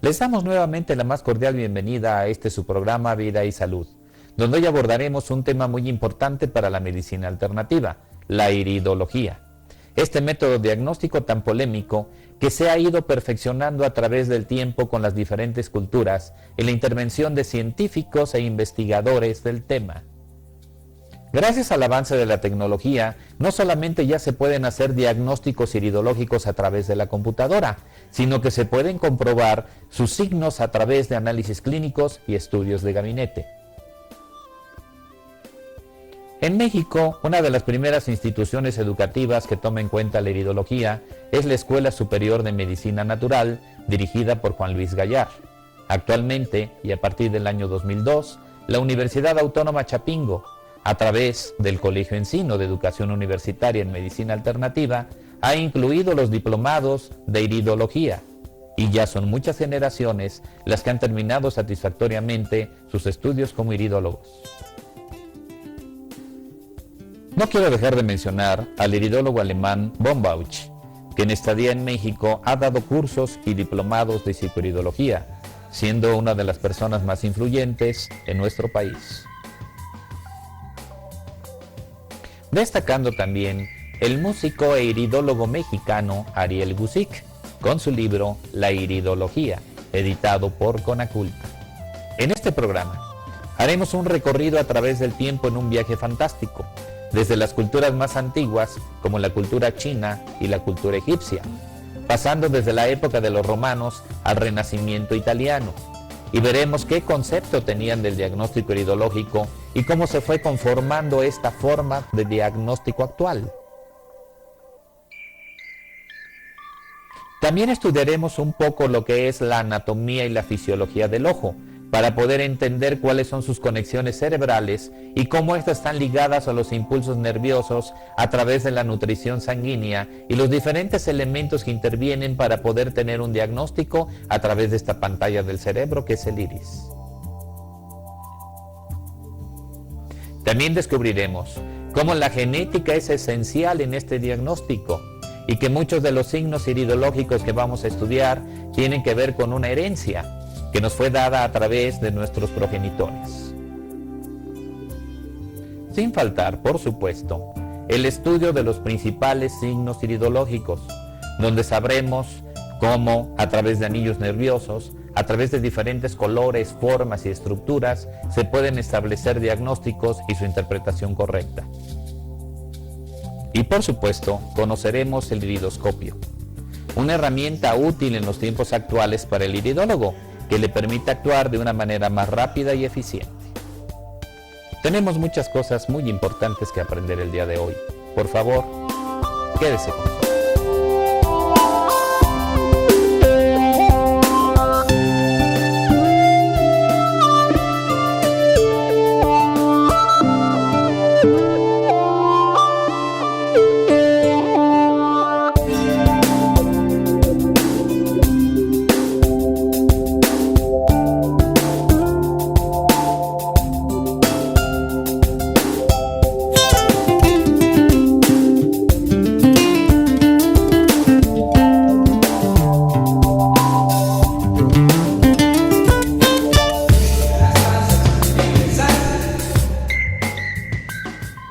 Les damos nuevamente la más cordial bienvenida a este su programa Vida y Salud, donde hoy abordaremos un tema muy importante para la medicina alternativa, la iridología. Este método diagnóstico tan polémico que se ha ido perfeccionando a través del tiempo con las diferentes culturas y la intervención de científicos e investigadores del tema. Gracias al avance de la tecnología, no solamente ya se pueden hacer diagnósticos iridológicos a través de la computadora, sino que se pueden comprobar sus signos a través de análisis clínicos y estudios de gabinete. En México, una de las primeras instituciones educativas que toma en cuenta la iridología es la Escuela Superior de Medicina Natural, dirigida por Juan Luis Gallar. Actualmente, y a partir del año 2002, la Universidad Autónoma Chapingo, a través del Colegio Encino de Educación Universitaria en Medicina Alternativa, ha incluido los diplomados de iridología, y ya son muchas generaciones las que han terminado satisfactoriamente sus estudios como iridólogos. No quiero dejar de mencionar al iridólogo alemán von Bauch, que en estadía en México ha dado cursos y diplomados de psicoiridología, siendo una de las personas más influyentes en nuestro país. Destacando también el músico e iridólogo mexicano Ariel Gusick, con su libro La Iridología, editado por Conaculta. En este programa haremos un recorrido a través del tiempo en un viaje fantástico, desde las culturas más antiguas, como la cultura china y la cultura egipcia, pasando desde la época de los romanos al Renacimiento italiano, y veremos qué concepto tenían del diagnóstico iridológico y cómo se fue conformando esta forma de diagnóstico actual. También estudiaremos un poco lo que es la anatomía y la fisiología del ojo, para poder entender cuáles son sus conexiones cerebrales y cómo éstas están ligadas a los impulsos nerviosos a través de la nutrición sanguínea y los diferentes elementos que intervienen para poder tener un diagnóstico a través de esta pantalla del cerebro que es el iris. También descubriremos cómo la genética es esencial en este diagnóstico y que muchos de los signos iridológicos que vamos a estudiar tienen que ver con una herencia que nos fue dada a través de nuestros progenitores. Sin faltar, por supuesto, el estudio de los principales signos iridológicos, donde sabremos cómo, a través de anillos nerviosos, a través de diferentes colores, formas y estructuras, se pueden establecer diagnósticos y su interpretación correcta. Y por supuesto, conoceremos el iridoscopio, una herramienta útil en los tiempos actuales para el iridólogo, que le permite actuar de una manera más rápida y eficiente. Tenemos muchas cosas muy importantes que aprender el día de hoy. Por favor, quédese con nosotros.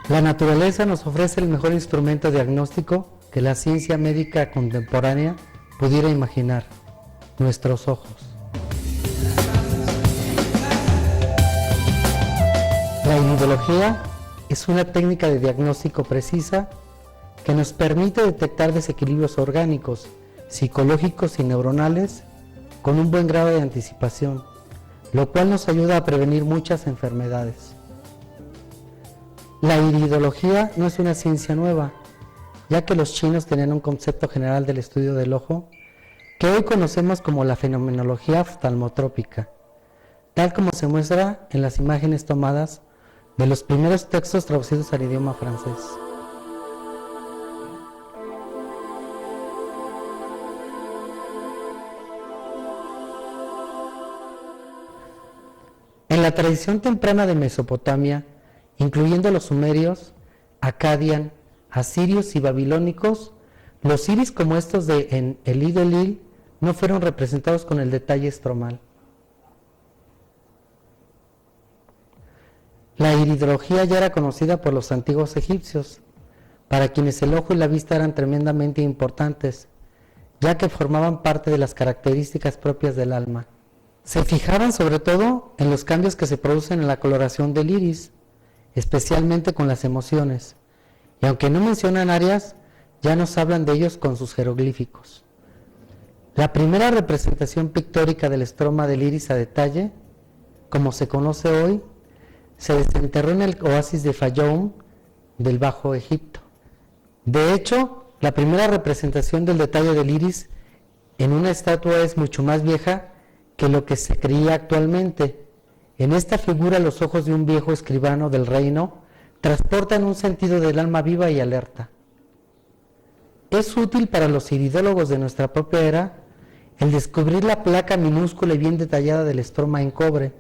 La naturaleza nos ofrece el mejor instrumento diagnóstico que la ciencia médica contemporánea pudiera imaginar: nuestros ojos. La iridología es una técnica de diagnóstico precisa que nos permite detectar desequilibrios orgánicos, psicológicos y neuronales con un buen grado de anticipación, lo cual nos ayuda a prevenir muchas enfermedades. La iridología no es una ciencia nueva, ya que los chinos tenían un concepto general del estudio del ojo que hoy conocemos como la fenomenología oftalmotrópica, tal como se muestra en las imágenes tomadas de los primeros textos traducidos al idioma francés. En la tradición temprana de Mesopotamia, incluyendo los sumerios, acadian, asirios y babilónicos, los iris como estos de Enlil-Enlil no fueron representados con el detalle estromal. La iridología ya era conocida por los antiguos egipcios, para quienes el ojo y la vista eran tremendamente importantes, ya que formaban parte de las características propias del alma. Se fijaban sobre todo en los cambios que se producen en la coloración del iris, especialmente con las emociones, y aunque no mencionan áreas, ya nos hablan de ellos con sus jeroglíficos. La primera representación pictórica del estroma del iris a detalle, como se conoce hoy, se desenterró en el oasis de Fayoum del Bajo Egipto. De hecho, la primera representación del detalle del iris en una estatua es mucho más vieja que lo que se creía actualmente. En esta figura, los ojos de un viejo escribano del reino transportan un sentido del alma viva y alerta. Es útil para los iridólogos de nuestra propia era el descubrir la placa minúscula y bien detallada del estroma en cobre.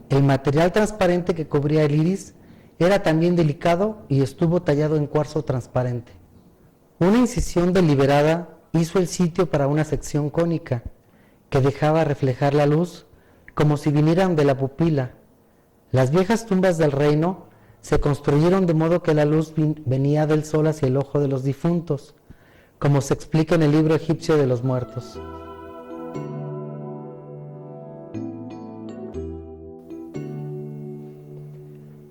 El material transparente que cubría el iris era también delicado y estuvo tallado en cuarzo transparente. Una incisión deliberada hizo el sitio para una sección cónica que dejaba reflejar la luz como si vinieran de la pupila. Las viejas tumbas del reino se construyeron de modo que la luz venía del sol hacia el ojo de los difuntos, como se explica en el libro egipcio de los muertos.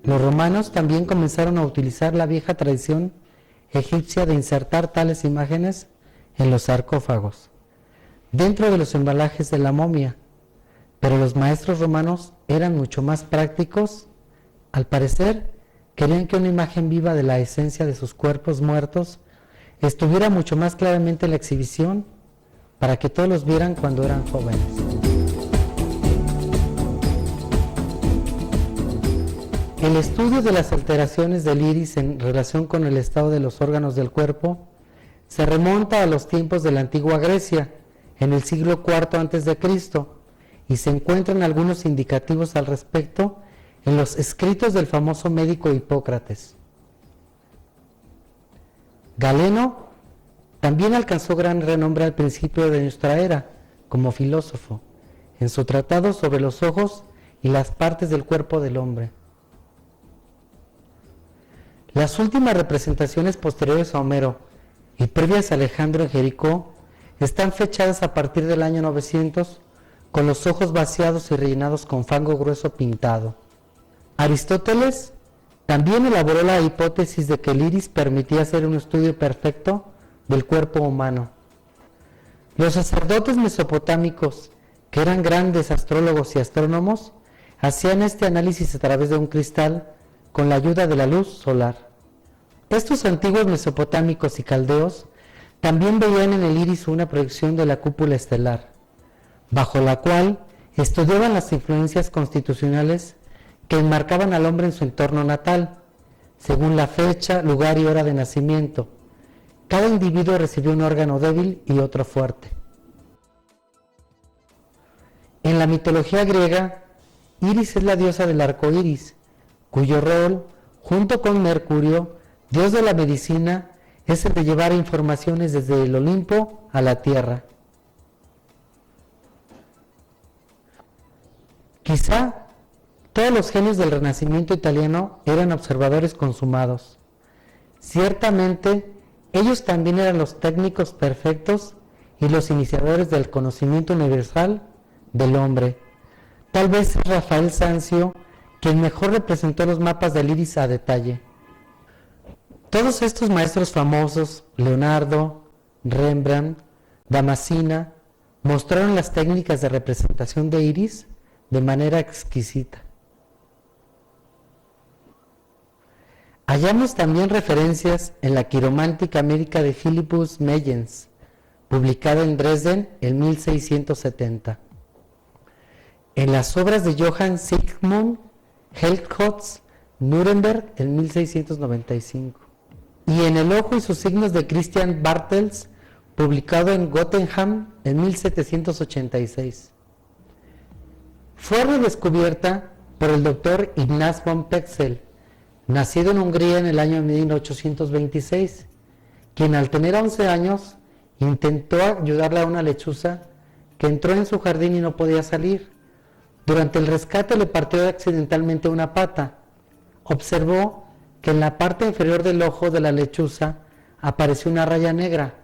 Los romanos también comenzaron a utilizar la vieja tradición egipcia de insertar tales imágenes en los sarcófagos, dentro de los embalajes de la momia, pero los maestros romanos eran mucho más prácticos. Al parecer, querían que una imagen viva de la esencia de sus cuerpos muertos estuviera mucho más claramente en la exhibición para que todos los vieran cuando eran jóvenes. El estudio de las alteraciones del iris en relación con el estado de los órganos del cuerpo se remonta a los tiempos de la antigua Grecia, en el siglo IV a.C., y se encuentran algunos indicativos al respecto en los escritos del famoso médico Hipócrates. Galeno también alcanzó gran renombre al principio de nuestra era como filósofo, en su tratado sobre los ojos y las partes del cuerpo del hombre. Las últimas representaciones posteriores a Homero y previas a Alejandro en Jericó están fechadas a partir del año 900, con los ojos vaciados y rellenados con fango grueso pintado. Aristóteles también elaboró la hipótesis de que el iris permitía hacer un estudio perfecto del cuerpo humano. Los sacerdotes mesopotámicos, que eran grandes astrólogos y astrónomos, hacían este análisis a través de un cristal con la ayuda de la luz solar. Estos antiguos mesopotámicos y caldeos también veían en el iris una proyección de la cúpula estelar, bajo la cual estudiaban las influencias constitucionales que enmarcaban al hombre en su entorno natal, según la fecha, lugar y hora de nacimiento. Cada individuo recibió un órgano débil y otro fuerte. En la mitología griega, Iris es la diosa del arco iris, cuyo rol, junto con Mercurio, dios de la medicina, es el de llevar informaciones desde el Olimpo a la tierra. Quizá todos los genios del Renacimiento italiano eran observadores consumados. Ciertamente, ellos también eran los técnicos perfectos y los iniciadores del conocimiento universal del hombre. Tal vez es Rafael Sanzio quien mejor representó los mapas del iris a detalle. Todos estos maestros famosos, Leonardo, Rembrandt, Damascena, mostraron las técnicas de representación de iris de manera exquisita. Hallamos también referencias en la quiromántica médica de Philippus Meyens, publicada en Dresden en 1670. En las obras de Johann Sigmund Helmholtz, Nuremberg, en 1695. Y en El ojo y sus signos de Christian Bartels, publicado en Gotterdam en 1786. Fue redescubierta por el doctor Ignaz von Petzl, nacido en Hungría en el año 1826, quien al tener 11 años intentó ayudarle a una lechuza que entró en su jardín y no podía salir. Durante el rescate le partió accidentalmente una pata. Observó que en la parte inferior del ojo de la lechuza apareció una raya negra.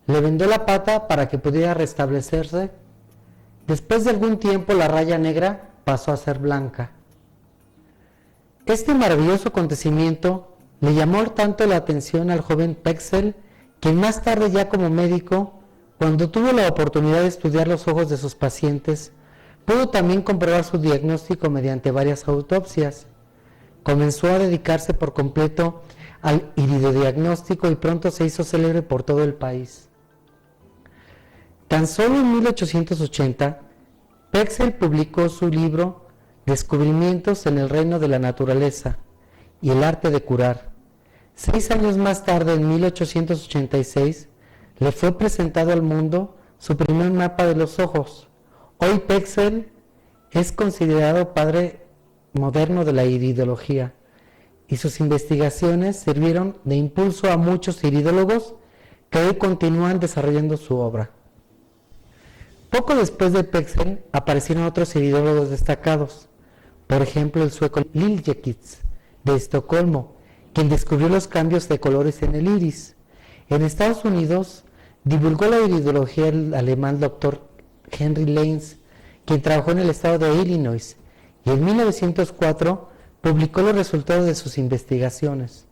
Le vendó la pata para que pudiera restablecerse. Después de algún tiempo la raya negra pasó a ser blanca. Este maravilloso acontecimiento le llamó tanto la atención al joven Pexel, quien más tarde, ya como médico, cuando tuvo la oportunidad de estudiar los ojos de sus pacientes, pudo también comprobar su diagnóstico mediante varias autopsias. Comenzó a dedicarse por completo al iridodiagnóstico y pronto se hizo célebre por todo el país. Tan solo en 1880, Pexel publicó su libro Descubrimientos en el reino de la naturaleza y el arte de curar. 6 años más tarde, en 1886, le fue presentado al mundo su primer mapa de los ojos. Hoy Pexel es considerado padre moderno de la iridología y sus investigaciones sirvieron de impulso a muchos iridólogos que hoy continúan desarrollando su obra. Poco después de Pexel aparecieron otros iridólogos destacados, por ejemplo el sueco Liljekids de Estocolmo, quien descubrió los cambios de colores en el iris. En Estados Unidos divulgó la iridología el alemán Dr. Henry Lenz, quien trabajó en el estado de Illinois, y en 1904 publicó los resultados de sus investigaciones.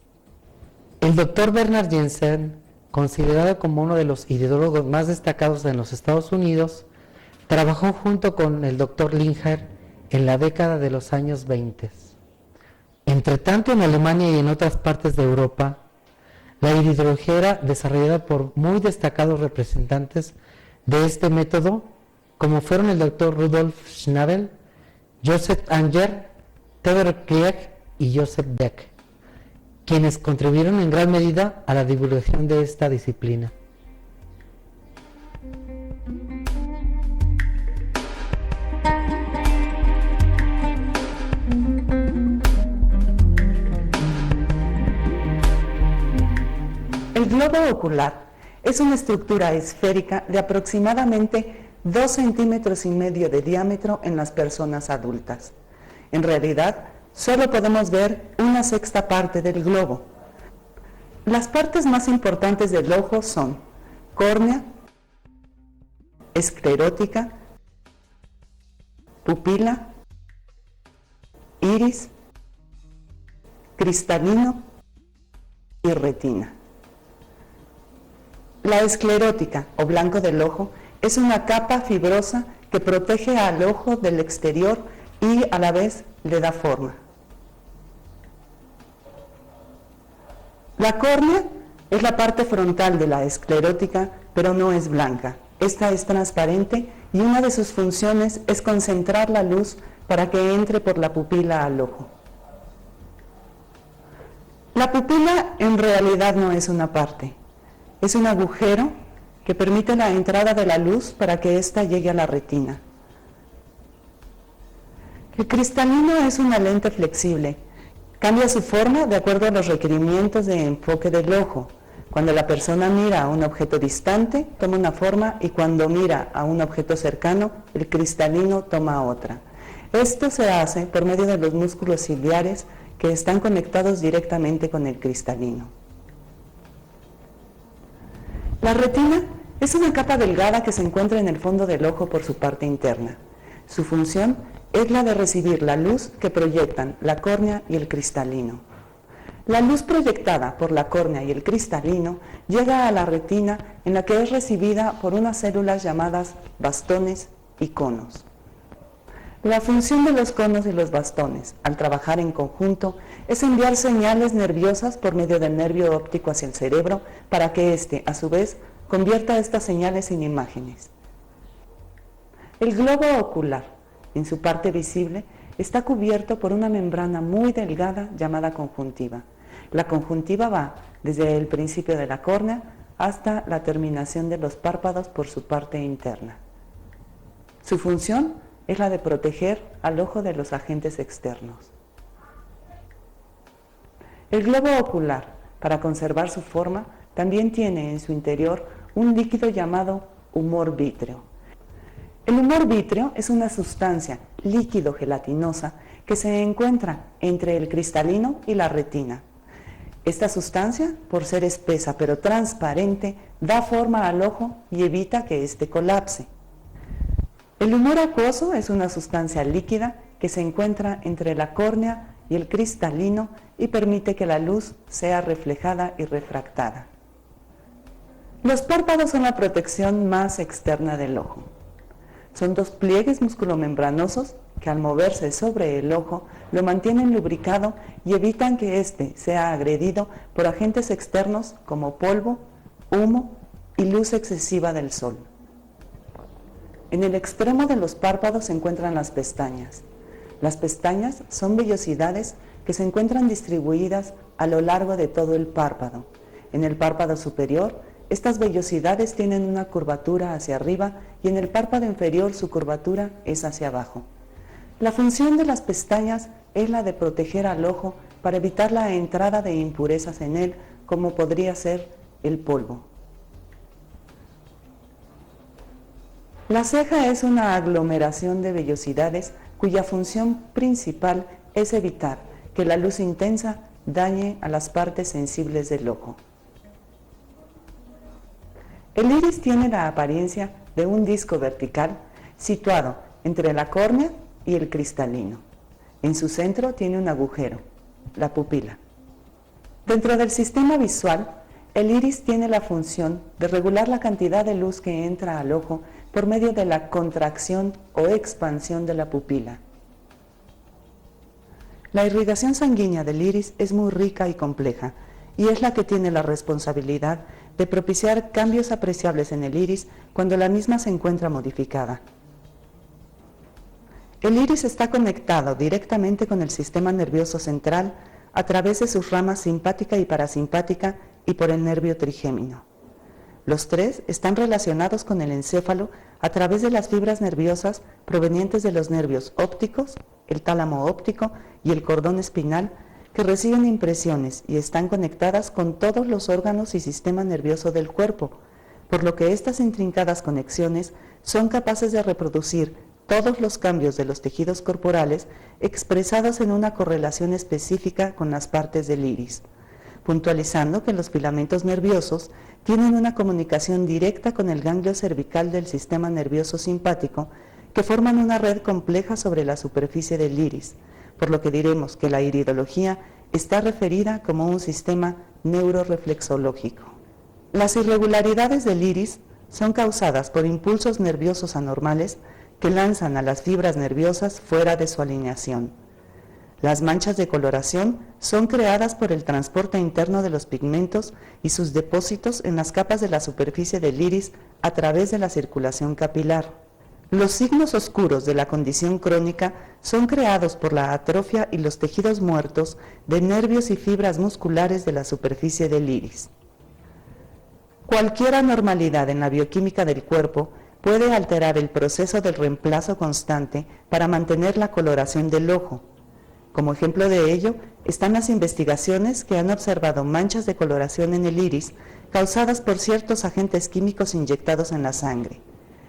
El Dr. Bernard Jensen, considerado como uno de los iridólogos más destacados en los Estados Unidos, trabajó junto con el Dr. Linger en la década de los años 20. Entre tanto, en Alemania y en otras partes de Europa, la iridología era desarrollada por muy destacados representantes de este método, como fueron el Dr. Rudolf Schnabel, Joseph Anger, Theodor Krieg y Joseph Beck, quienes contribuyeron en gran medida a la divulgación de esta disciplina. El globo ocular es una estructura esférica de aproximadamente 2,5 centímetros de diámetro en las personas adultas. En realidad, solo podemos ver una sexta parte del globo. Las partes más importantes del ojo son córnea, esclerótica, pupila, iris, cristalino y retina. La esclerótica o blanco del ojo es una capa fibrosa que protege al ojo del exterior y a la vez le da forma. La córnea es la parte frontal de la esclerótica, pero no es blanca. Esta es transparente y una de sus funciones es concentrar la luz para que entre por la pupila al ojo. La pupila en realidad no es una parte. Es un agujero que permite la entrada de la luz para que ésta llegue a la retina. El cristalino es una lente flexible. Cambia su forma de acuerdo a los requerimientos de enfoque del ojo. Cuando la persona mira a un objeto distante, toma una forma, y cuando mira a un objeto cercano, el cristalino toma otra. Esto se hace por medio de los músculos ciliares que están conectados directamente con el cristalino. La retina es una capa delgada que se encuentra en el fondo del ojo por su parte interna. Su función es la de recibir la luz que proyectan la córnea y el cristalino. La luz proyectada por la córnea y el cristalino llega a la retina, en la que es recibida por unas células llamadas bastones y conos. La función de los conos y los bastones, al trabajar en conjunto, es enviar señales nerviosas por medio del nervio óptico hacia el cerebro para que éste, a su vez, convierta estas señales en imágenes. El globo ocular, en su parte visible, está cubierto por una membrana muy delgada llamada conjuntiva. La conjuntiva va desde el principio de la córnea hasta la terminación de los párpados por su parte interna. Su función es la de proteger al ojo de los agentes externos. El globo ocular, para conservar su forma, también tiene en su interior un líquido llamado humor vítreo. El humor vítreo es una sustancia líquido-gelatinosa que se encuentra entre el cristalino y la retina. Esta sustancia, por ser espesa pero transparente, da forma al ojo y evita que éste colapse. El humor acuoso es una sustancia líquida que se encuentra entre la córnea y el cristalino y permite que la luz sea reflejada y refractada. Los párpados son la protección más externa del ojo. Son dos pliegues musculomembranosos que al moverse sobre el ojo lo mantienen lubricado y evitan que éste sea agredido por agentes externos como polvo, humo y luz excesiva del sol. En el extremo de los párpados se encuentran las pestañas. Las pestañas son vellosidades que se encuentran distribuidas a lo largo de todo el párpado. En el párpado superior, estas vellosidades tienen una curvatura hacia arriba y en el párpado inferior su curvatura es hacia abajo. La función de las pestañas es la de proteger al ojo para evitar la entrada de impurezas en él, como podría ser el polvo. La ceja es una aglomeración de vellosidades cuya función principal es evitar que la luz intensa dañe a las partes sensibles del ojo. El iris tiene la apariencia de un disco vertical situado entre la córnea y el cristalino. En su centro tiene un agujero, la pupila. Dentro del sistema visual, el iris tiene la función de regular la cantidad de luz que entra al ojo por medio de la contracción o expansión de la pupila. La irrigación sanguínea del iris es muy rica y compleja y es la que tiene la responsabilidad de propiciar cambios apreciables en el iris cuando la misma se encuentra modificada. El iris está conectado directamente con el sistema nervioso central a través de sus ramas simpática y parasimpática y por el nervio trigémino. Los tres están relacionados con el encéfalo a través de las fibras nerviosas provenientes de los nervios ópticos, el tálamo óptico y el cordón espinal, que reciben impresiones y están conectadas con todos los órganos y sistema nervioso del cuerpo, por lo que estas intrincadas conexiones son capaces de reproducir todos los cambios de los tejidos corporales expresados en una correlación específica con las partes del iris, puntualizando que los filamentos nerviosos tienen una comunicación directa con el ganglio cervical del sistema nervioso simpático, que forman una red compleja sobre la superficie del iris, por lo que diremos que la iridología está referida como un sistema neuroreflexológico. Las irregularidades del iris son causadas por impulsos nerviosos anormales que lanzan a las fibras nerviosas fuera de su alineación. Las manchas de coloración son creadas por el transporte interno de los pigmentos y sus depósitos en las capas de la superficie del iris a través de la circulación capilar. Los signos oscuros de la condición crónica son creados por la atrofia y los tejidos muertos de nervios y fibras musculares de la superficie del iris. Cualquier anormalidad en la bioquímica del cuerpo puede alterar el proceso del reemplazo constante para mantener la coloración del ojo. Como ejemplo de ello, están las investigaciones que han observado manchas de coloración en el iris causadas por ciertos agentes químicos inyectados en la sangre.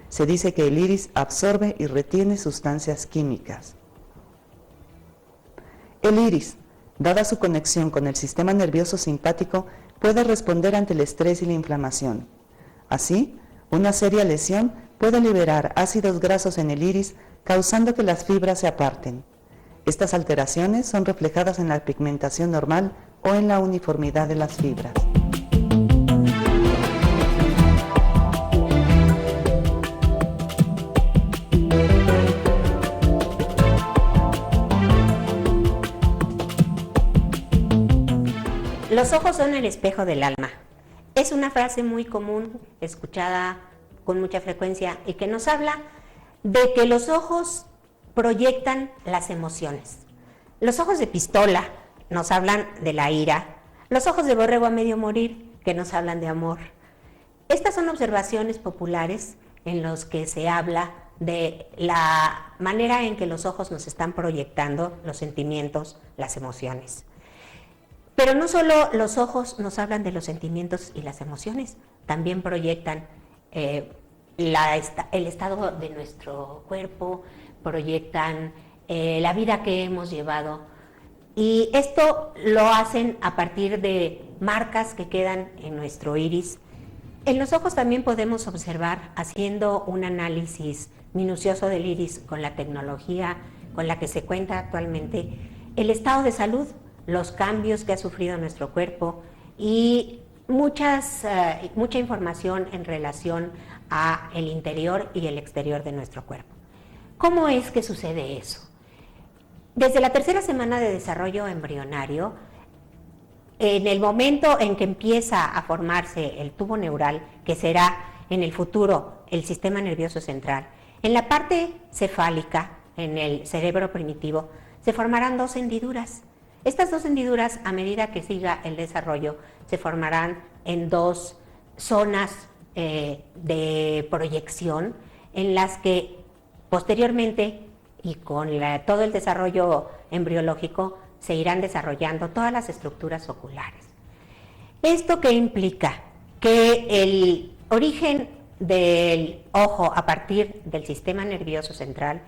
Se dice que el iris absorbe y retiene sustancias químicas. El iris, dada su conexión con el sistema nervioso simpático, puede responder ante el estrés y la inflamación. Así, una seria lesión puede liberar ácidos grasos en el iris, causando que las fibras se aparten. Estas alteraciones son reflejadas en la pigmentación normal o en la uniformidad de las fibras. Los ojos son el espejo del alma. Es una frase muy común, escuchada con mucha frecuencia y que nos habla de que los ojos proyectan las emociones. Los ojos de pistola nos hablan de la ira, los ojos de borrego a medio morir que nos hablan de amor. Estas son observaciones populares en los que se habla de la manera en que los ojos nos están proyectando los sentimientos, las emociones. Pero no solo los ojos nos hablan de los sentimientos y las emociones, también proyectan el estado de nuestro cuerpo, proyectan la vida que hemos llevado. Y esto lo hacen a partir de marcas que quedan en nuestro iris. En los ojos también podemos observar, haciendo un análisis minucioso del iris con la tecnología con la que se cuenta actualmente, el estado de salud, los cambios que ha sufrido nuestro cuerpo y mucha información en relación a el interior y el exterior de nuestro cuerpo. ¿Cómo es que sucede eso? Desde la tercera semana de desarrollo embrionario, en el momento en que empieza a formarse el tubo neural, que será en el futuro el sistema nervioso central, en la parte cefálica, en el cerebro primitivo, se formarán 2 hendiduras. Estas 2 hendiduras, a medida que siga el desarrollo, se formarán en 2 zonas de proyección, en las que posteriormente y con todo el desarrollo embriológico se irán desarrollando todas las estructuras oculares. ¿Esto qué implica? Que el origen del ojo a partir del sistema nervioso central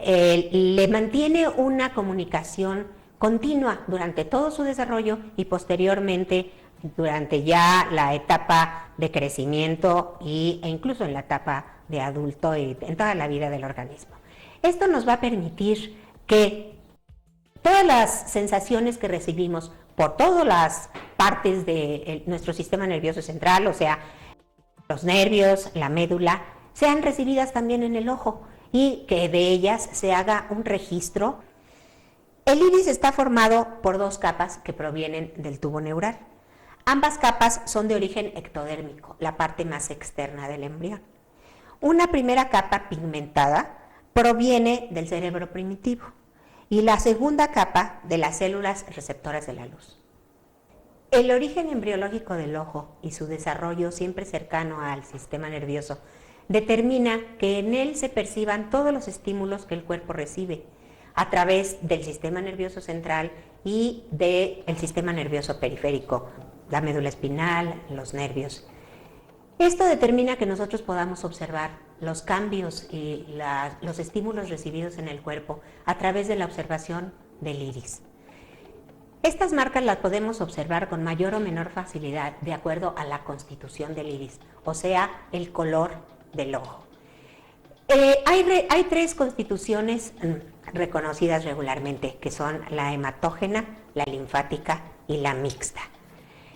le mantiene una comunicación continua durante todo su desarrollo y posteriormente durante ya la etapa de crecimiento e incluso en la etapa de adulto y en toda la vida del organismo. Esto nos va a permitir que todas las sensaciones que recibimos por todas las partes de nuestro sistema nervioso central, o sea, los nervios, la médula, sean recibidas también en el ojo y que de ellas se haga un registro. El iris está formado por 2 capas que provienen del tubo neural. Ambas capas son de origen ectodérmico, la parte más externa del embrión. Una primera capa pigmentada proviene del cerebro primitivo y la segunda capa de las células receptoras de la luz. El origen embriológico del ojo y su desarrollo siempre cercano al sistema nervioso determina que en él se perciban todos los estímulos que el cuerpo recibe a través del sistema nervioso central y del sistema nervioso periférico, la médula espinal, los nervios. Esto determina que nosotros podamos observar los cambios y los estímulos recibidos en el cuerpo a través de la observación del iris. Estas marcas las podemos observar con mayor o menor facilidad de acuerdo a la constitución del iris, o sea, el color del ojo. Hay 3 constituciones reconocidas regularmente, que son la hematógena, la linfática y la mixta.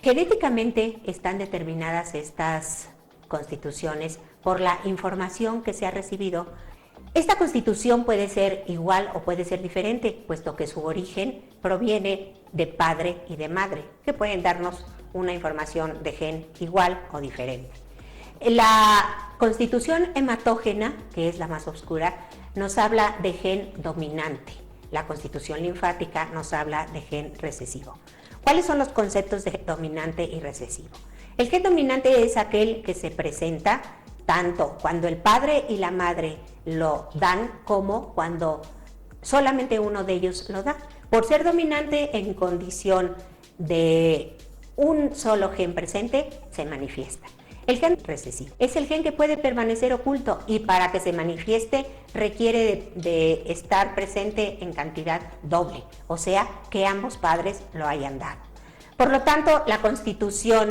Genéticamente están determinadas estas constituciones por la información que se ha recibido. Esta constitución puede ser igual o puede ser diferente, puesto que su origen proviene de padre y de madre, que pueden darnos una información de gen igual o diferente. La constitución hematógena, que es la más oscura, nos habla de gen dominante. La constitución linfática nos habla de gen recesivo. ¿Cuáles son los conceptos de dominante y recesivo? El gen dominante es aquel que se presenta tanto cuando el padre y la madre lo dan como cuando solamente uno de ellos lo da. Por ser dominante en condición de un solo gen presente, se manifiesta. El gen recesivo es el gen que puede permanecer oculto y para que se manifieste requiere de estar presente en cantidad doble, o sea, que ambos padres lo hayan dado. Por lo tanto, la constitución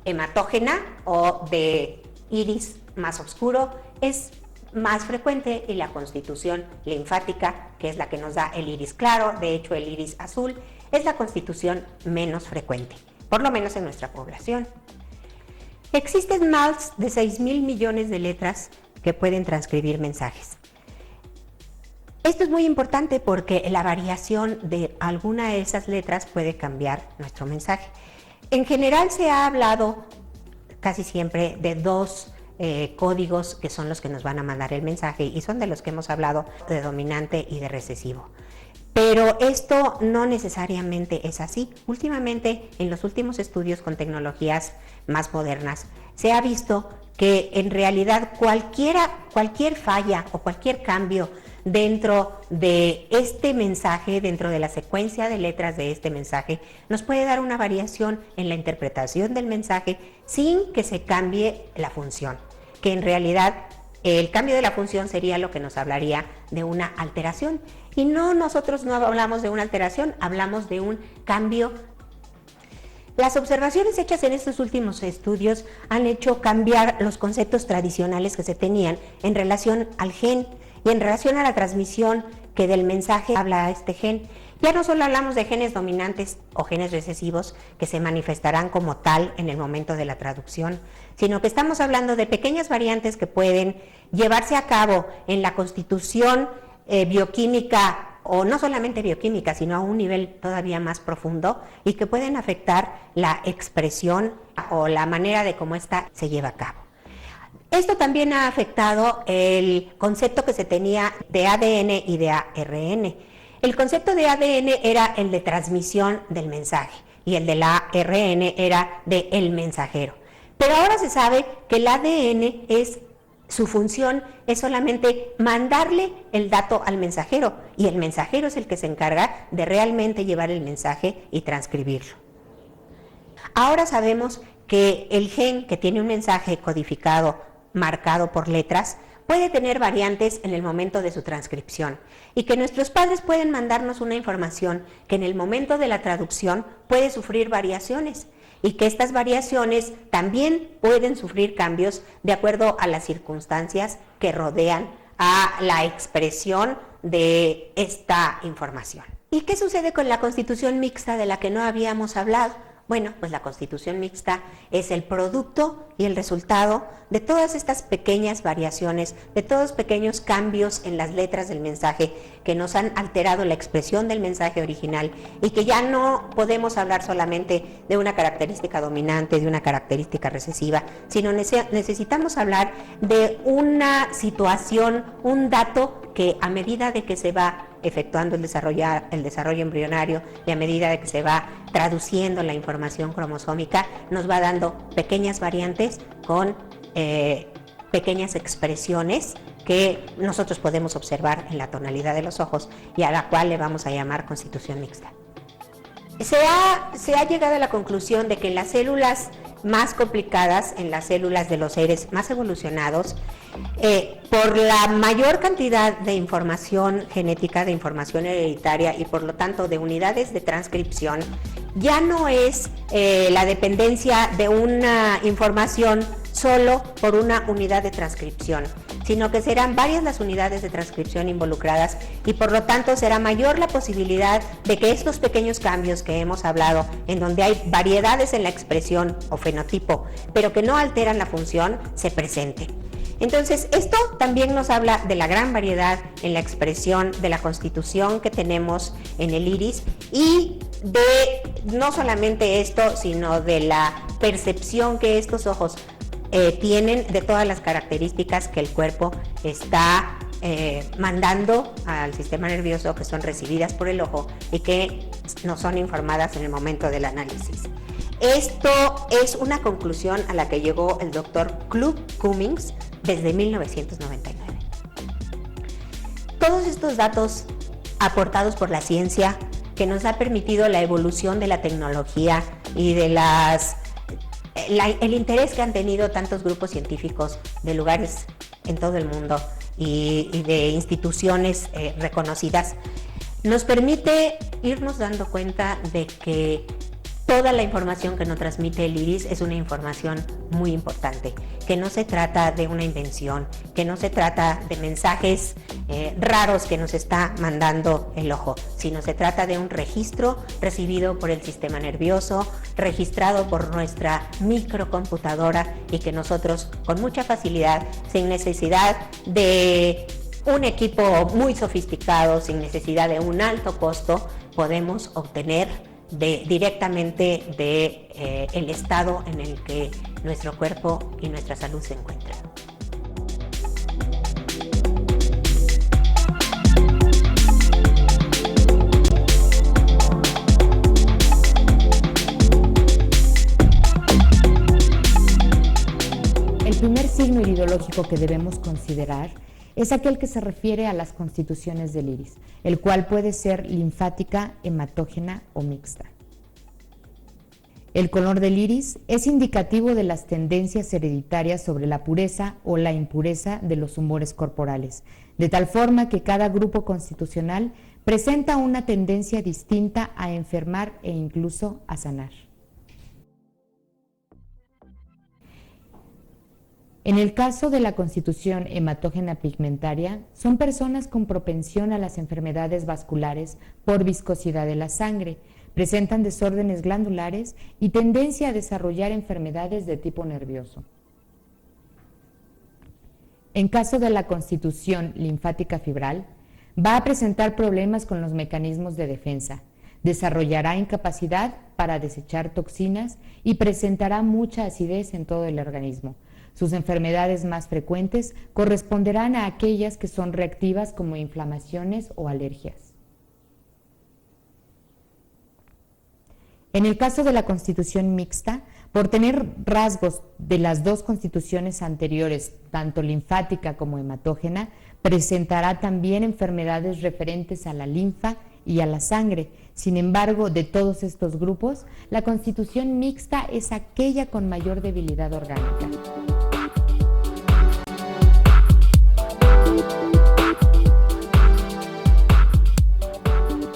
hematógena o de iris más oscuro es más frecuente y la constitución linfática, que es la que nos da el iris claro, de hecho el iris azul, es la constitución menos frecuente, por lo menos en nuestra población. Existen más de 6,000 millones de letras que pueden transcribir mensajes. Esto es muy importante porque la variación de alguna de esas letras puede cambiar nuestro mensaje. En general se ha hablado casi siempre de 2 códigos que son los que nos van a mandar el mensaje y son de los que hemos hablado, de dominante y de recesivo. Pero esto no necesariamente es así. Últimamente, en los últimos estudios con tecnologías más modernas, se ha visto que en realidad cualquier falla o cualquier cambio dentro de este mensaje, dentro de la secuencia de letras de este mensaje, nos puede dar una variación en la interpretación del mensaje sin que se cambie la función. que en realidad el cambio de la función sería lo que nos hablaría de una alteración. Y nosotros no hablamos de una alteración, hablamos de un cambio. Las observaciones hechas en estos últimos estudios han hecho cambiar los conceptos tradicionales que se tenían en relación al gen y en relación a la transmisión que del mensaje habla a este gen. Ya no solo hablamos de genes dominantes o genes recesivos que se manifestarán como tal en el momento de la traducción, sino que estamos hablando de pequeñas variantes que pueden llevarse a cabo en la constitución bioquímica, o no solamente bioquímica, sino a un nivel todavía más profundo, y que pueden afectar la expresión o la manera de cómo ésta se lleva a cabo. Esto también ha afectado el concepto que se tenía de ADN y de ARN. El concepto de ADN era el de transmisión del mensaje y el de la ARN era de el mensajero. Pero ahora se sabe que el ADN su función es solamente mandarle el dato al mensajero y el mensajero es el que se encarga de realmente llevar el mensaje y transcribirlo. Ahora sabemos que el gen que tiene un mensaje codificado, marcado por letras, puede tener variantes en el momento de su transcripción y que nuestros padres pueden mandarnos una información que en el momento de la traducción puede sufrir variaciones y que estas variaciones también pueden sufrir cambios de acuerdo a las circunstancias que rodean a la expresión de esta información. ¿Y qué sucede con la constitución mixta de la que no habíamos hablado? Bueno, pues la constitución mixta es el producto y el resultado de todas estas pequeñas variaciones, de todos pequeños cambios en las letras del mensaje que nos han alterado la expresión del mensaje original y que ya no podemos hablar solamente de una característica dominante, de una característica recesiva, sino necesitamos hablar de una situación, un dato que a medida de que se va efectuando el desarrollo embrionario y a medida de que se va traduciendo la información cromosómica, nos va dando pequeñas variantes con pequeñas expresiones que nosotros podemos observar en la tonalidad de los ojos y a la cual le vamos a llamar constitución mixta. Se ha llegado a la conclusión de que en las células más complicadas, en las células de los seres más evolucionados, por la mayor cantidad de información genética, de información hereditaria y por lo tanto de unidades de transcripción, ya no es la dependencia de una información solo por una unidad de transcripción, sino que serán varias las unidades de transcripción involucradas y por lo tanto será mayor la posibilidad de que estos pequeños cambios que hemos hablado, en donde hay variedades en la expresión o fenotipo, pero que no alteran la función, se presenten. Entonces, esto también nos habla de la gran variedad en la expresión de la constitución que tenemos en el iris y de no solamente esto, sino de la percepción que estos ojos tienen de todas las características que el cuerpo está mandando al sistema nervioso, que son recibidas por el ojo y que nos son informadas en el momento del análisis. Esto es una conclusión a la que llegó el doctor Club Cummings desde 1999. Todos estos datos aportados por la ciencia que nos ha permitido la evolución de la tecnología y de el interés que han tenido tantos grupos científicos de lugares en todo el mundo y de instituciones reconocidas, nos permite irnos dando cuenta de que toda la información que nos transmite el iris es una información muy importante, que no se trata de una invención, que no se trata de mensajes raros que nos está mandando el ojo, sino se trata de un registro recibido por el sistema nervioso, registrado por nuestra microcomputadora y que nosotros con mucha facilidad, sin necesidad de un equipo muy sofisticado, sin necesidad de un alto costo, podemos obtener directamente el estado en el que nuestro cuerpo y nuestra salud se encuentran. El primer signo iridológico que debemos considerar es aquel que se refiere a las constituciones del iris, el cual puede ser linfática, hematógena o mixta. El color del iris es indicativo de las tendencias hereditarias sobre la pureza o la impureza de los humores corporales, de tal forma que cada grupo constitucional presenta una tendencia distinta a enfermar e incluso a sanar. En el caso de la constitución hematógena pigmentaria, son personas con propensión a las enfermedades vasculares por viscosidad de la sangre, presentan desórdenes glandulares y tendencia a desarrollar enfermedades de tipo nervioso. En caso de la constitución linfática fibral, va a presentar problemas con los mecanismos de defensa, desarrollará incapacidad para desechar toxinas y presentará mucha acidez en todo el organismo. Sus enfermedades más frecuentes corresponderán a aquellas que son reactivas como inflamaciones o alergias. En el caso de la constitución mixta, por tener rasgos de las dos constituciones anteriores, tanto linfática como hematógena, presentará también enfermedades referentes a la linfa y a la sangre. Sin embargo, de todos estos grupos, la constitución mixta es aquella con mayor debilidad orgánica.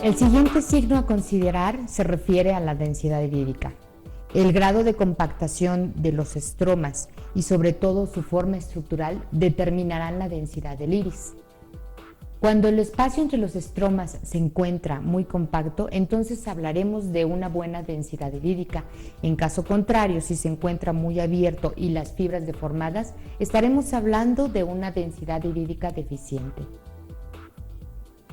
El siguiente signo a considerar se refiere a la densidad irídica. El grado de compactación de los estromas y sobre todo su forma estructural determinarán la densidad del iris. Cuando el espacio entre los estromas se encuentra muy compacto, entonces hablaremos de una buena densidad irídica. En caso contrario, si se encuentra muy abierto y las fibras deformadas, estaremos hablando de una densidad irídica deficiente.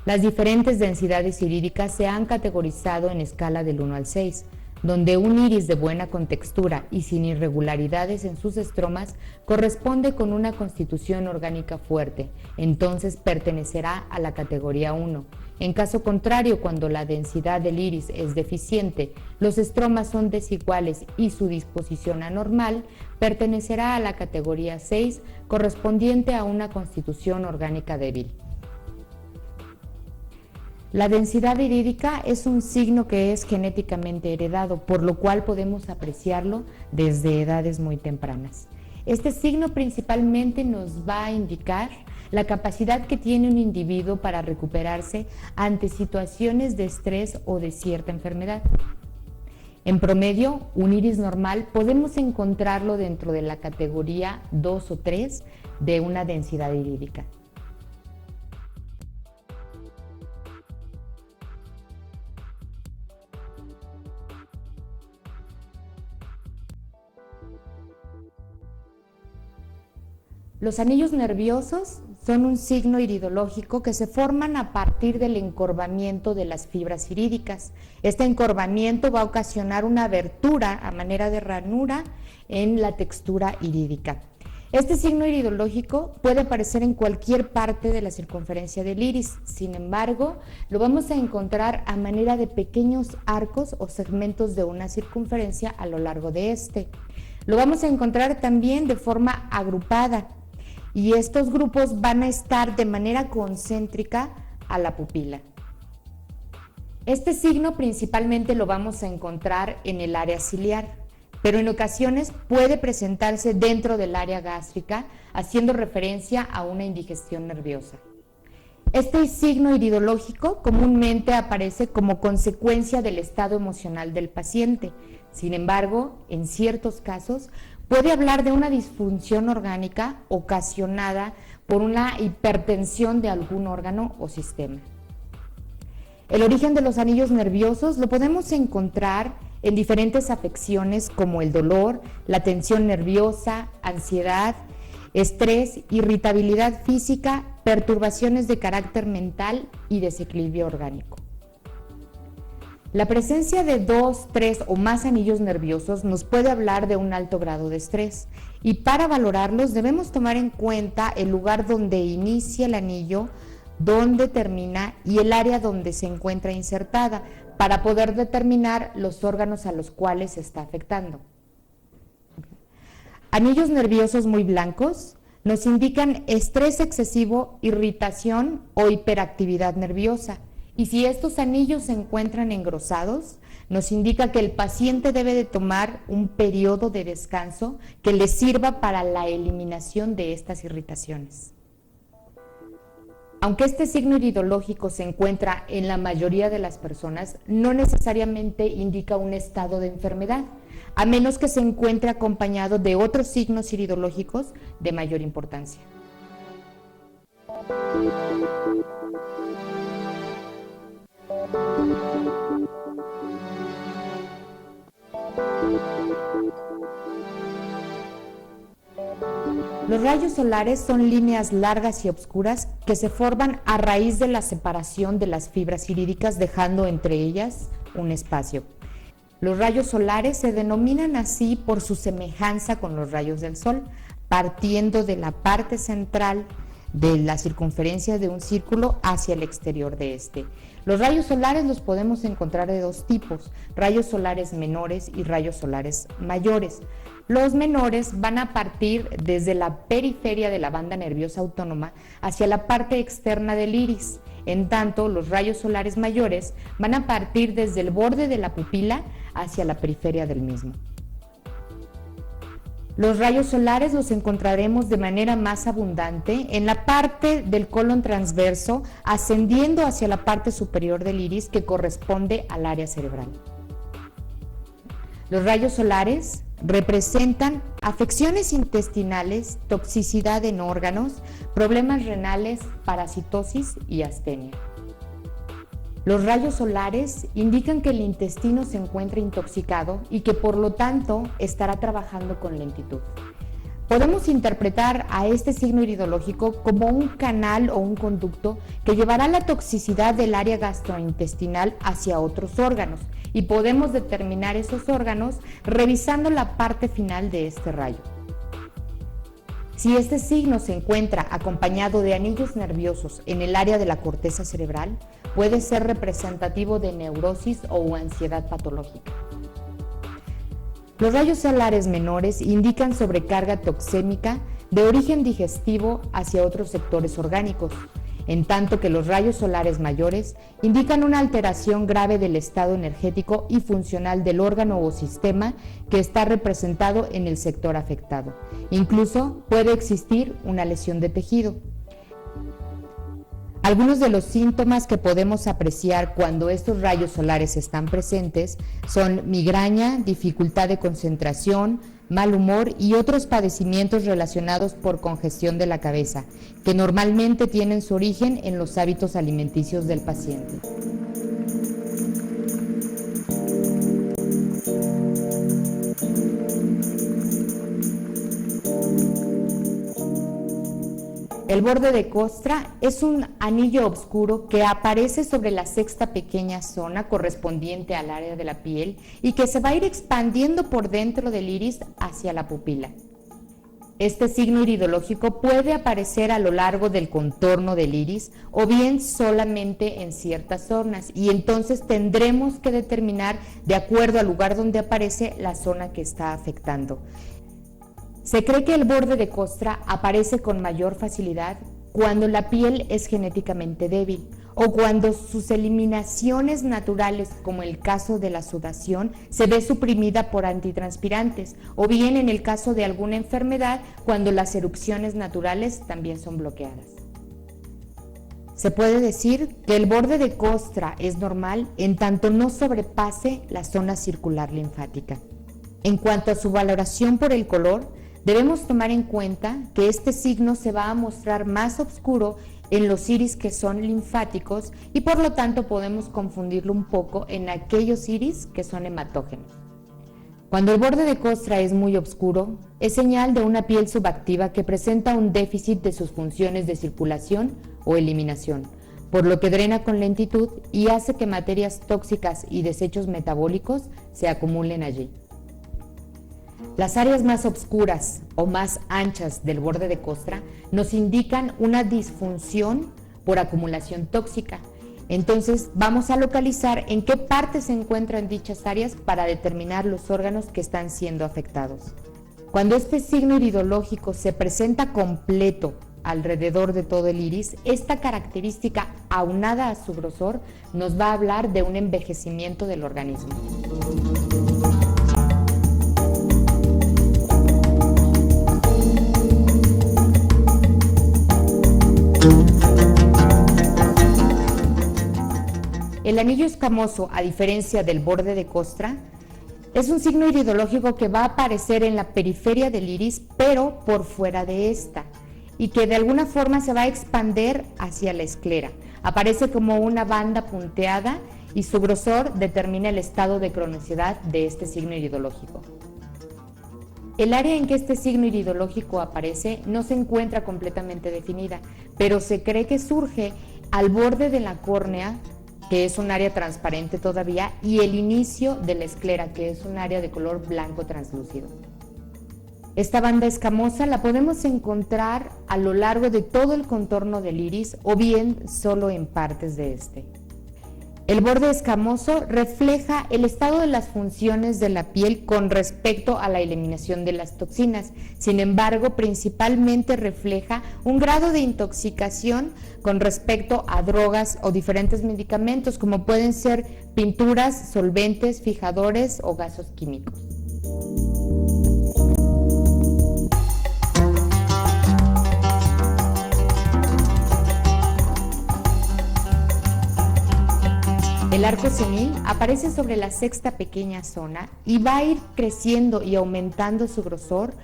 Las diferentes densidades irídicas se han categorizado en escala del 1 al 6, donde un iris de buena contextura y sin irregularidades en sus estromas corresponde con una constitución orgánica fuerte, entonces pertenecerá a la categoría 1. En caso contrario, cuando la densidad del iris es deficiente, los estromas son desiguales y su disposición anormal, pertenecerá a la categoría 6, correspondiente a una constitución orgánica débil. La densidad irídica es un signo que es genéticamente heredado, por lo cual podemos apreciarlo desde edades muy tempranas. Este signo principalmente nos va a indicar la capacidad que tiene un individuo para recuperarse ante situaciones de estrés o de cierta enfermedad. En promedio, un iris normal podemos encontrarlo dentro de la categoría 2 o 3 de una densidad irídica. Los anillos nerviosos son un signo iridológico que se forman a partir del encorvamiento de las fibras irídicas. Este encorvamiento va a ocasionar una abertura a manera de ranura en la textura irídica. Este signo iridológico puede aparecer en cualquier parte de la circunferencia del iris, sin embargo, lo vamos a encontrar a manera de pequeños arcos o segmentos de una circunferencia a lo largo de este. Lo vamos a encontrar también de forma agrupada, y estos grupos van a estar de manera concéntrica a la pupila. Este signo principalmente lo vamos a encontrar en el área ciliar, pero en ocasiones puede presentarse dentro del área gástrica, haciendo referencia a una indigestión nerviosa. Este signo iridológico comúnmente aparece como consecuencia del estado emocional del paciente. Sin embargo, en ciertos casos, puede hablar de una disfunción orgánica ocasionada por una hipertensión de algún órgano o sistema. El origen de los anillos nerviosos lo podemos encontrar en diferentes afecciones como el dolor, la tensión nerviosa, ansiedad, estrés, irritabilidad física, perturbaciones de carácter mental y desequilibrio orgánico. La presencia de 2, 3 o más anillos nerviosos nos puede hablar de un alto grado de estrés, y para valorarlos debemos tomar en cuenta el lugar donde inicia el anillo, dónde termina y el área donde se encuentra insertada para poder determinar los órganos a los cuales se está afectando. Anillos nerviosos muy blancos nos indican estrés excesivo, irritación o hiperactividad nerviosa. Y si estos anillos se encuentran engrosados, nos indica que el paciente debe de tomar un periodo de descanso que le sirva para la eliminación de estas irritaciones. Aunque este signo iridológico se encuentra en la mayoría de las personas, no necesariamente indica un estado de enfermedad, a menos que se encuentre acompañado de otros signos iridológicos de mayor importancia. Los rayos solares son líneas largas y oscuras que se forman a raíz de la separación de las fibras irídicas, dejando entre ellas un espacio. Los rayos solares se denominan así por su semejanza con los rayos del sol, partiendo de la parte central de la circunferencia de un círculo hacia el exterior de este. Los rayos solares los podemos encontrar de dos tipos: rayos solares menores y rayos solares mayores. Los menores van a partir desde la periferia de la banda nerviosa autónoma hacia la parte externa del iris. En tanto, los rayos solares mayores van a partir desde el borde de la pupila hacia la periferia del mismo. Los rayos solares los encontraremos de manera más abundante en la parte del colon transverso, ascendiendo hacia la parte superior del iris que corresponde al área cerebral. Los rayos solares representan afecciones intestinales, toxicidad en órganos, problemas renales, parasitosis y astenia. Los rayos solares indican que el intestino se encuentra intoxicado y que por lo tanto estará trabajando con lentitud. Podemos interpretar a este signo iridológico como un canal o un conducto que llevará la toxicidad del área gastrointestinal hacia otros órganos, y podemos determinar esos órganos revisando la parte final de este rayo. Si este signo se encuentra acompañado de anillos nerviosos en el área de la corteza cerebral, puede ser representativo de neurosis o ansiedad patológica. Los rayos solares menores indican sobrecarga toxémica de origen digestivo hacia otros sectores orgánicos, en tanto que los rayos solares mayores indican una alteración grave del estado energético y funcional del órgano o sistema que está representado en el sector afectado. Incluso puede existir una lesión de tejido. Algunos de los síntomas que podemos apreciar cuando estos rayos solares están presentes son migraña, dificultad de concentración, mal humor y otros padecimientos relacionados por congestión de la cabeza, que normalmente tienen su origen en los hábitos alimenticios del paciente. El borde de costra es un anillo oscuro que aparece sobre la sexta pequeña zona correspondiente al área de la piel y que se va a ir expandiendo por dentro del iris hacia la pupila. Este signo iridológico puede aparecer a lo largo del contorno del iris o bien solamente en ciertas zonas, y entonces tendremos que determinar, de acuerdo al lugar donde aparece, la zona que está afectando. Se cree que el borde de costra aparece con mayor facilidad cuando la piel es genéticamente débil o cuando sus eliminaciones naturales, como el caso de la sudación, se ve suprimida por antitranspirantes, o bien en el caso de alguna enfermedad cuando las erupciones naturales también son bloqueadas. Se puede decir que el borde de costra es normal en tanto no sobrepase la zona circular linfática. En cuanto a su valoración por el color, debemos tomar en cuenta que este signo se va a mostrar más oscuro en los iris que son linfáticos y por lo tanto podemos confundirlo un poco en aquellos iris que son hematógenos. Cuando el borde de costra es muy oscuro, es señal de una piel subactiva que presenta un déficit de sus funciones de circulación o eliminación, por lo que drena con lentitud y hace que materias tóxicas y desechos metabólicos se acumulen allí. Las áreas más oscuras o más anchas del borde de costra nos indican una disfunción por acumulación tóxica. Entonces vamos a localizar en qué parte se encuentran dichas áreas para determinar los órganos que están siendo afectados. Cuando este signo iridológico se presenta completo alrededor de todo el iris, esta característica aunada a su grosor nos va a hablar de un envejecimiento del organismo. El anillo escamoso, a diferencia del borde de costra, es un signo iridológico que va a aparecer en la periferia del iris, pero por fuera de esta, y que de alguna forma se va a expander hacia la esclera. Aparece como una banda punteada y su grosor determina el estado de cronosidad de este signo iridológico. El área en que este signo iridológico aparece no se encuentra completamente definida, pero se cree que surge al borde de la córnea, que es un área transparente todavía, y el inicio de la esclera, que es un área de color blanco translúcido. Esta banda escamosa la podemos encontrar a lo largo de todo el contorno del iris o bien solo en partes de este. El borde escamoso refleja el estado de las funciones de la piel con respecto a la eliminación de las toxinas. Sin embargo, principalmente refleja un grado de intoxicación con respecto a drogas o diferentes medicamentos, como pueden ser pinturas, solventes, fijadores o gases químicos. El arco senil aparece sobre la sexta pequeña zona y va a ir creciendo y aumentando su grosor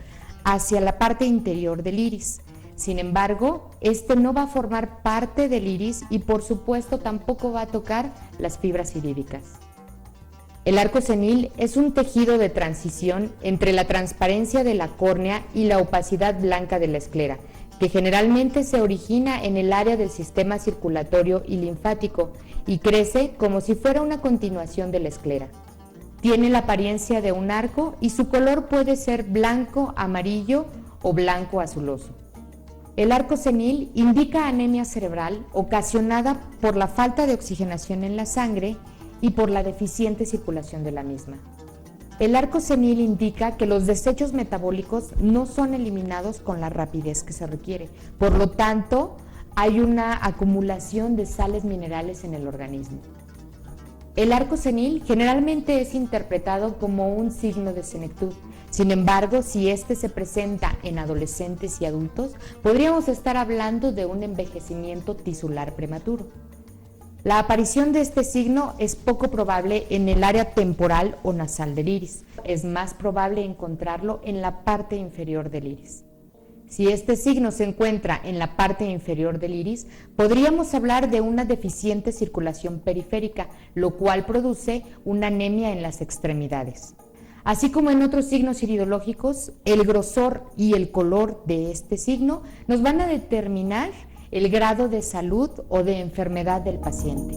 hacia la parte interior del iris. Sin embargo, este no va a formar parte del iris y por supuesto tampoco va a tocar las fibras irídicas. El arco senil es un tejido de transición entre la transparencia de la córnea y la opacidad blanca de la esclera, que generalmente se origina en el área del sistema circulatorio y linfático y crece como si fuera una continuación de la esclera. Tiene la apariencia de un arco y su color puede ser blanco, amarillo o blanco azuloso. El arco senil indica anemia cerebral ocasionada por la falta de oxigenación en la sangre y por la deficiente circulación de la misma. El arco senil indica que los desechos metabólicos no son eliminados con la rapidez que se requiere. Por lo tanto, hay una acumulación de sales minerales en el organismo. El arco senil generalmente es interpretado como un signo de senectud. Sin embargo, si este se presenta en adolescentes y adultos, podríamos estar hablando de un envejecimiento tisular prematuro. La aparición de este signo es poco probable en el área temporal o nasal del iris. Es más probable encontrarlo en la parte inferior del iris. Si este signo se encuentra en la parte inferior del iris, podríamos hablar de una deficiente circulación periférica, lo cual produce una anemia en las extremidades. Así como en otros signos iridológicos, el grosor y el color de este signo nos van a determinar el grado de salud o de enfermedad del paciente.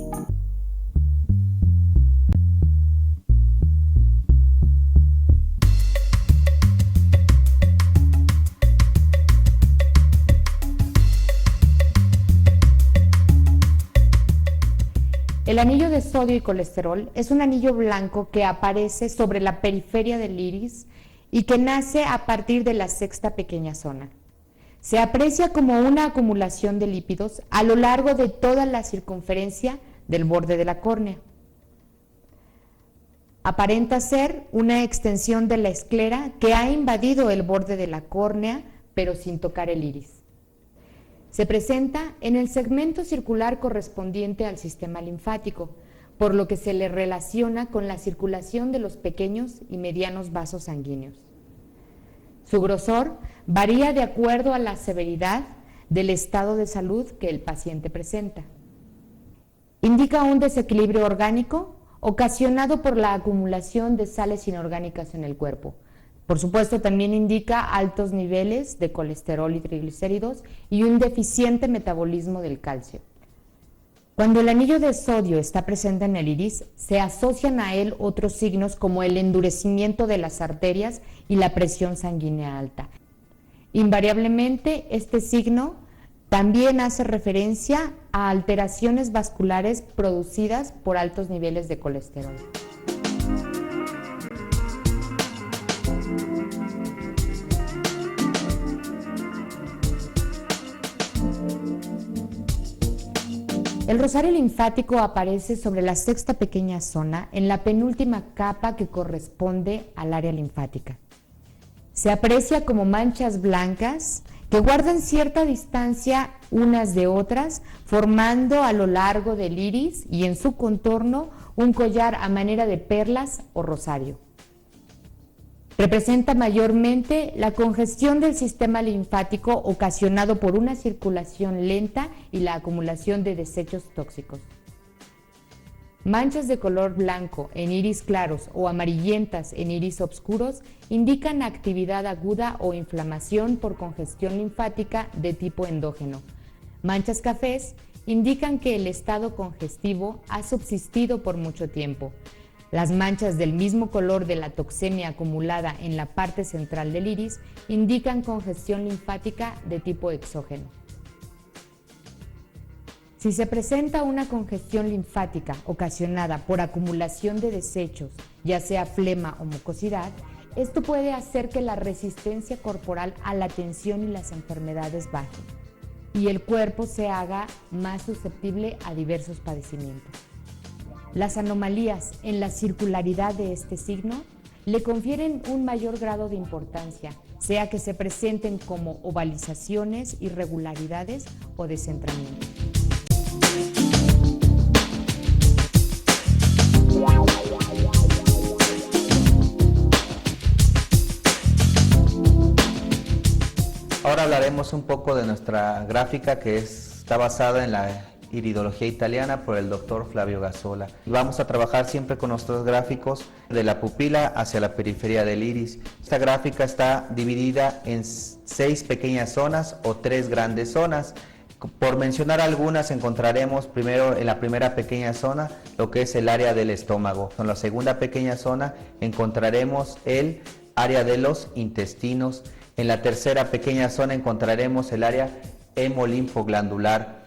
El anillo de sodio y colesterol es un anillo blanco que aparece sobre la periferia del iris y que nace a partir de la sexta pequeña zona. Se aprecia como una acumulación de lípidos a lo largo de toda la circunferencia del borde de la córnea. Aparenta ser una extensión de la esclera que ha invadido el borde de la córnea, pero sin tocar el iris. Se presenta en el segmento circular correspondiente al sistema linfático, por lo que se le relaciona con la circulación de los pequeños y medianos vasos sanguíneos. Su grosor varía de acuerdo a la severidad del estado de salud que el paciente presenta. Indica un desequilibrio orgánico ocasionado por la acumulación de sales inorgánicas en el cuerpo. Por supuesto, también indica altos niveles de colesterol y triglicéridos y un deficiente metabolismo del calcio. Cuando el anillo de sodio está presente en el iris, se asocian a él otros signos como el endurecimiento de las arterias y la presión sanguínea alta. Invariablemente, este signo también hace referencia a alteraciones vasculares producidas por altos niveles de colesterol. El rosario linfático aparece sobre la sexta pequeña zona, en la penúltima capa que corresponde al área linfática. Se aprecia como manchas blancas que guardan cierta distancia unas de otras, formando a lo largo del iris y en su contorno un collar a manera de perlas o rosario. Representa mayormente la congestión del sistema linfático ocasionado por una circulación lenta y la acumulación de desechos tóxicos. Manchas de color blanco en iris claros o amarillentas en iris oscuros indican actividad aguda o inflamación por congestión linfática de tipo endógeno. Manchas cafés indican que el estado congestivo ha subsistido por mucho tiempo. Las manchas del mismo color de la toxemia acumulada en la parte central del iris indican congestión linfática de tipo exógeno. Si se presenta una congestión linfática ocasionada por acumulación de desechos, ya sea flema o mucosidad, esto puede hacer que la resistencia corporal a la tensión y las enfermedades baje y el cuerpo se haga más susceptible a diversos padecimientos. Las anomalías en la circularidad de este signo le confieren un mayor grado de importancia, sea que se presenten como ovalizaciones, irregularidades o descentramientos. Ahora hablaremos un poco de nuestra gráfica que está basada en la iridología italiana por el doctor Flavio Gazzola. Vamos a trabajar siempre con nuestros gráficos de la pupila hacia la periferia del iris. Esta gráfica está dividida en 6 pequeñas zonas o 3 grandes zonas. Por mencionar algunas, encontraremos primero en la primera pequeña zona lo que es el área del estómago. En la segunda pequeña zona encontraremos el área de los intestinos. En la tercera pequeña zona encontraremos el área hemolinfoglandular.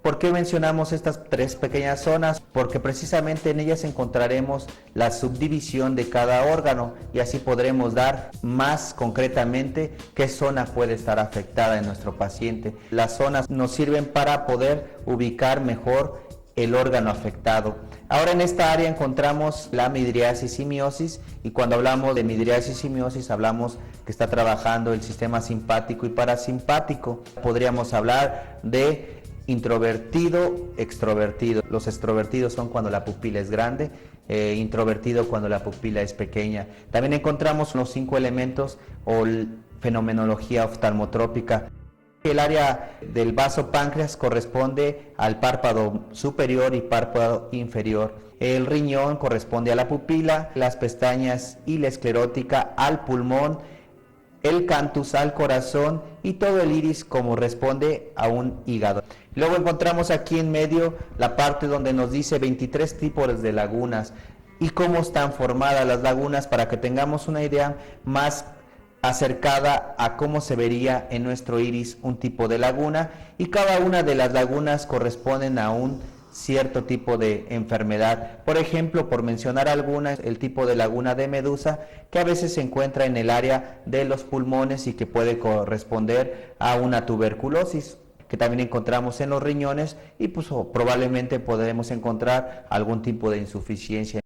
¿Por qué mencionamos estas 3 pequeñas zonas? Porque precisamente en ellas encontraremos la subdivisión de cada órgano y así podremos dar más concretamente qué zona puede estar afectada en nuestro paciente. Las zonas nos sirven para poder ubicar mejor el órgano afectado. Ahora en esta área encontramos la midriasis y miosis, y cuando hablamos de midriasis y miosis hablamos que está trabajando el sistema simpático y parasimpático. Podríamos hablar de introvertido, extrovertido. Los extrovertidos son cuando la pupila es grande, introvertido cuando la pupila es pequeña. También encontramos los 5 elementos o fenomenología oftalmotrópica. El área del vaso páncreas corresponde al párpado superior y párpado inferior. El riñón corresponde a la pupila, las pestañas y la esclerótica al pulmón, el cantus al corazón y todo el iris corresponde a un hígado. Luego encontramos aquí en medio la parte donde nos dice 23 tipos de lagunas y cómo están formadas las lagunas para que tengamos una idea más acercada a cómo se vería en nuestro iris un tipo de laguna, y cada una de las lagunas corresponden a un cierto tipo de enfermedad. Por ejemplo, por mencionar algunas, el tipo de laguna de Medusa, que a veces se encuentra en el área de los pulmones y que puede corresponder a una tuberculosis, que también encontramos en los riñones, y pues probablemente podremos encontrar algún tipo de insuficiencia.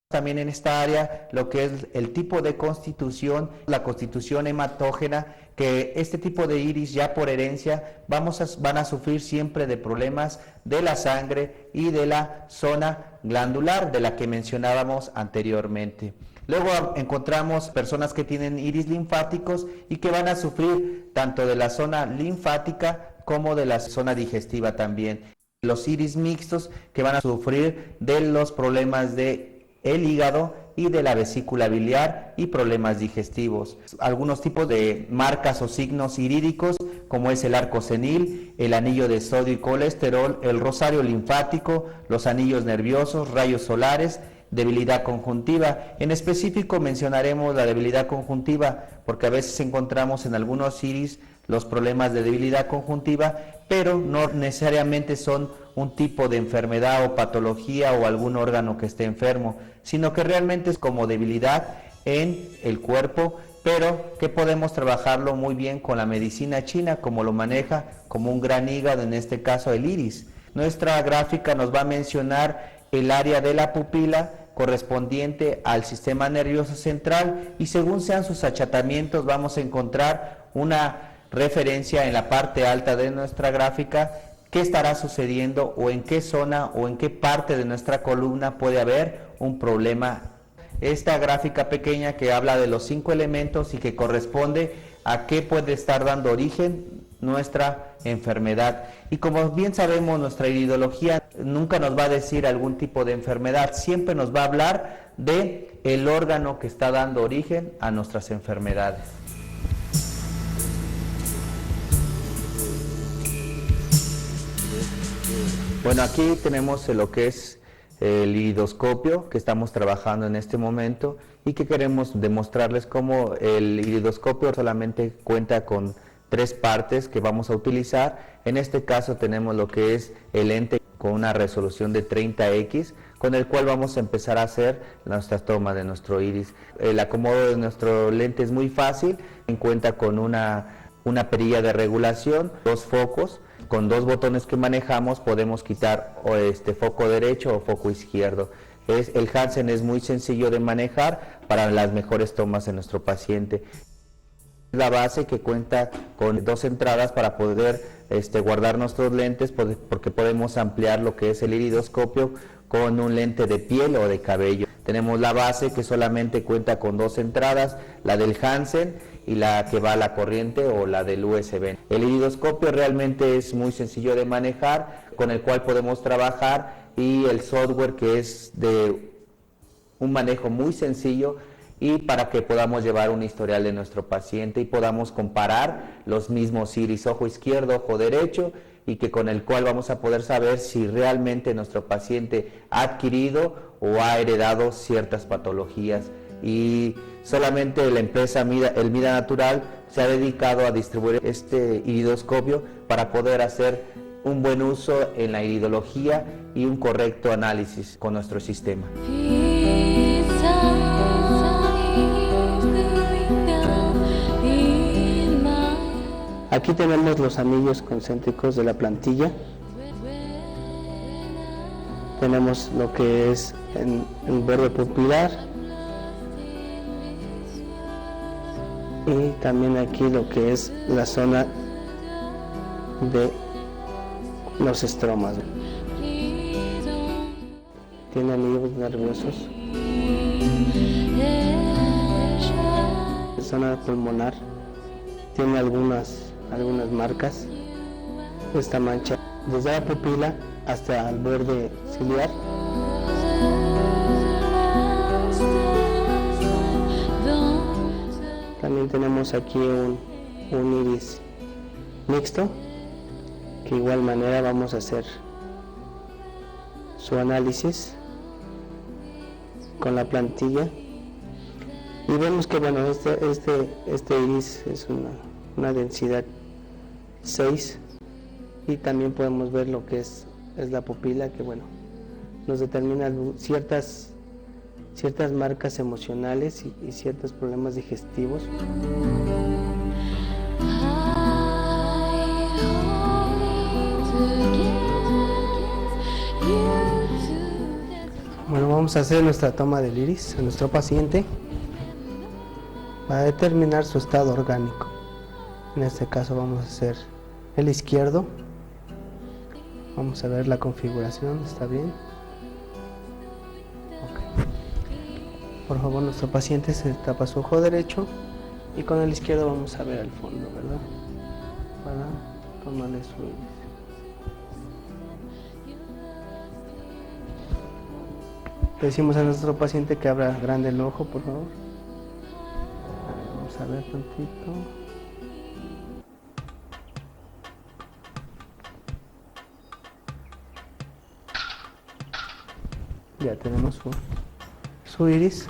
También en esta área lo que es el tipo de constitución, la constitución hematógena, que este tipo de iris ya por herencia van a sufrir siempre de problemas de la sangre y de la zona glandular de la que mencionábamos anteriormente. Luego encontramos personas que tienen iris linfáticos y que van a sufrir tanto de la zona linfática como de la zona digestiva también. Los iris mixtos que van a sufrir de los problemas de el hígado y de la vesícula biliar y problemas digestivos. Algunos tipos de marcas o signos irídicos, como es el arco senil, el anillo de sodio y colesterol, el rosario linfático, los anillos nerviosos, rayos solares, debilidad conjuntiva. En específico mencionaremos la debilidad conjuntiva porque a veces encontramos en algunos iris los problemas de debilidad conjuntiva, pero no necesariamente son un tipo de enfermedad o patología o algún órgano que esté enfermo, sino que realmente es como debilidad en el cuerpo, pero que podemos trabajarlo muy bien con la medicina china, como lo maneja como un gran hígado, en este caso el iris. Nuestra gráfica nos va a mencionar el área de la pupila correspondiente al sistema nervioso central y según sean sus achatamientos vamos a encontrar una referencia en la parte alta de nuestra gráfica qué estará sucediendo o en qué zona o en qué parte de nuestra columna puede haber un problema. Esta gráfica pequeña que habla de los 5 elementos y que corresponde a qué puede estar dando origen nuestra enfermedad. Y como bien sabemos, nuestra iridología nunca nos va a decir algún tipo de enfermedad, siempre nos va a hablar de el órgano que está dando origen a nuestras enfermedades. Bueno, aquí tenemos lo que es el iridoscopio que estamos trabajando en este momento y que queremos demostrarles cómo el iridoscopio solamente cuenta con 3 partes que vamos a utilizar. En este caso tenemos lo que es el lente con una resolución de 30x, con el cual vamos a empezar a hacer nuestras tomas de nuestro iris. El acomodo de nuestro lente es muy fácil, cuenta con una perilla de regulación, 2 focos. Con 2 botones que manejamos podemos quitar foco derecho o foco izquierdo. El Hansen es muy sencillo de manejar para las mejores tomas de nuestro paciente. La base que cuenta con 2 entradas para poder guardar nuestros lentes porque podemos ampliar lo que es el iridoscopio con un lente de piel o de cabello. Tenemos la base que solamente cuenta con 2 entradas, la del Hansen y la que va a la corriente o la del USB. El iridoscopio realmente es muy sencillo de manejar, con el cual podemos trabajar y el software que es de un manejo muy sencillo y para que podamos llevar un historial de nuestro paciente y podamos comparar los mismos iris, ojo izquierdo, ojo derecho, y que con el cual vamos a poder saber si realmente nuestro paciente ha adquirido o ha heredado ciertas patologías. Y solamente la empresa El Mida Natural se ha dedicado a distribuir este iridoscopio para poder hacer un buen uso en la iridología y un correcto análisis con nuestro sistema. Aquí tenemos los anillos concéntricos de la plantilla. Tenemos lo que es el borde pupilar y también aquí lo que es la zona de los estromas. Tiene anillos nerviosos. La zona pulmonar tiene algunas marcas. Esta mancha desde la pupila hasta el borde ciliar. También tenemos aquí un iris mixto, que de igual manera vamos a hacer su análisis con la plantilla y vemos que bueno, este iris es una densidad 6 y también podemos ver lo que es la pupila, que bueno, nos determina ciertas marcas emocionales y ciertos problemas digestivos. Bueno, vamos a hacer nuestra toma del iris a nuestro paciente para determinar su estado orgánico. En este caso vamos a hacer el izquierdo. Vamos a ver la configuración, ¿está bien? Okay. Por favor, nuestro paciente se tapa su ojo derecho y con el izquierdo vamos a ver al fondo, ¿verdad? Para tomarle su iris. Le decimos a nuestro paciente que abra grande el ojo, por favor. Vamos a ver tantito. Ya tenemos su iris.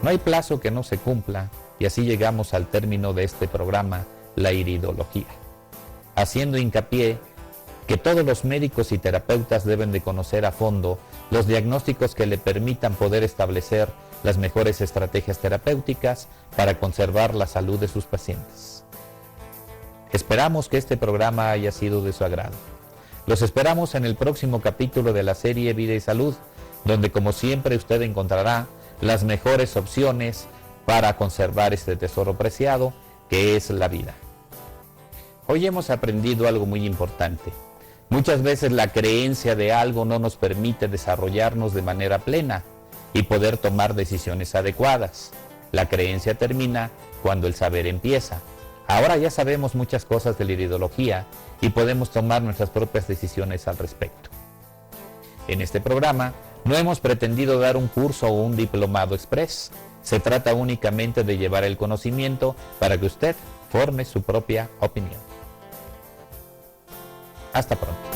No hay plazo que no se cumpla y así llegamos al término de este programa, la iridología, haciendo hincapié que todos los médicos y terapeutas deben de conocer a fondo los diagnósticos que le permitan poder establecer las mejores estrategias terapéuticas para conservar la salud de sus pacientes. Esperamos que este programa haya sido de su agrado. Los esperamos en el próximo capítulo de la serie Vida y Salud, donde como siempre usted encontrará las mejores opciones para conservar este tesoro preciado que es la vida. Hoy hemos aprendido algo muy importante. Muchas veces la creencia de algo no nos permite desarrollarnos de manera plena y poder tomar decisiones adecuadas. La creencia termina cuando el saber empieza. Ahora ya sabemos muchas cosas de la iridología y podemos tomar nuestras propias decisiones al respecto. En este programa no hemos pretendido dar un curso o un diplomado express. Se trata únicamente de llevar el conocimiento para que usted forme su propia opinión. Hasta pronto.